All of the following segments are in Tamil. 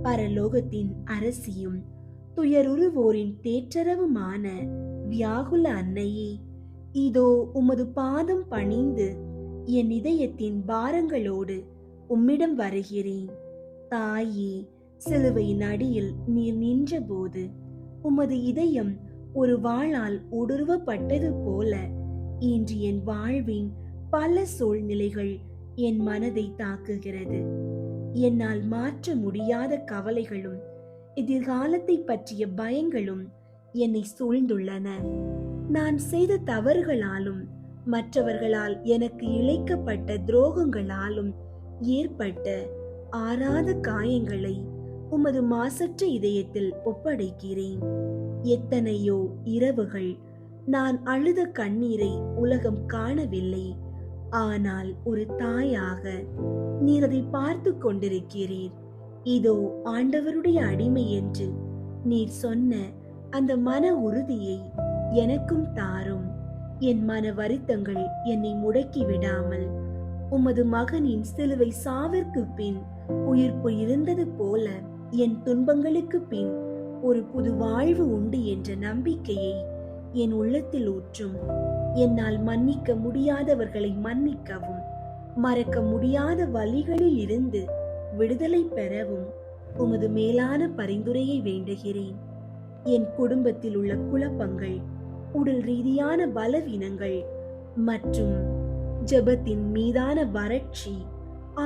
பரலோகத்தின் அரசியும் துயருருவோரின் தேற்றரவுமான வியாகுல அன்னையே, இதோ உமது பாதம் பணிந்து என் இதயத்தின் பாரங்களோடு உம்மிடம் வருகிறேன். தாயே, சிலுவையின் அடியில் நீர் நின்றபோது உமது இதயம் ஒரு வாளால் ஊடுருவப்பட்டது போல இன்று என் வாழ்வின் பல சூழ்நிலைகள் என் மனதை தாக்குகிறது. என்னால் மாற்ற முடியாத கவலைகளும் எதிர்காலத்தை பற்றிய பயங்களும் என்னை சூழ்ந்துள்ளன. நான் செய்த தவறுகளாலும் மற்றவர்களால் எனக்கு இழைக்கப்பட்ட துரோகங்களாலும் ஏற்பட்ட ஆறாத காயங்களை உமது மாசற்ற இதயத்தில் ஒப்படைக்கிறேன். எத்தனையோ இரவுகள் நான் அழுத கண்ணீரை உலகம் காணவில்லை. ஆனால் ஒரு தாயாக நீர் அதை பார்த்து கொண்டிருக்கிறீர். இதோ ஆண்டவருடைய அடிமை என்று நீர் சொன்ன அந்த மன உறுதியை எனக்கும் தாரும். என் மன வருத்தங்கள் என்னை முடக்கி விடாமல் உமது மகனின் சிலுவை சாவிற்கு பின் உயிர்ப்பு இருந்தது போல என் துன்பங்களுக்கு பின் ஒரு புது வாழ்வு உண்டு என்ற நம்பிக்கையை என் உள்ளத்தில் ஊற்றும். என்னால் மன்னிக்க முடியாதவர்களை மன்னிக்கவும், மறக்க முடியாத வழிகளில் இருந்து விடுதலை பெறவும் உமது மேலான பரிந்துரையை வேண்டுகிறேன். என் குடும்பத்தில் உள்ள குழப்பங்கள், உடல் ரீதியான பலவீனங்கள் மற்றும் ஜெபத்தின் மீதான வறட்சி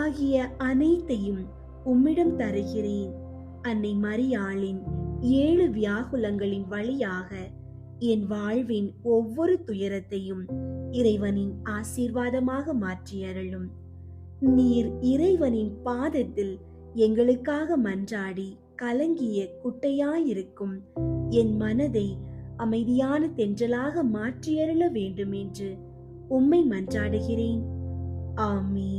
ஆகிய அனைத்தையும் உம்மிடம் தருகிறேன். அன்னை மரியாளின் 7 வியாகுலங்களின் வழியாக என் வாழ்வின் ஒவ்வொரு துயரத்தையும் இறைவனின் ஆசீர்வாதமாக மாற்றியருளும். நீர் இறைவனின் பாதத்தில் எங்களுக்காக மன்றாடி கலங்கிய குட்டையாயிருக்கும் என் மனதை அமைதியான தென்றலாக மாற்றியருள வேண்டும் என்று உம்மை மன்றாடுகிறேன். ஆமீன்.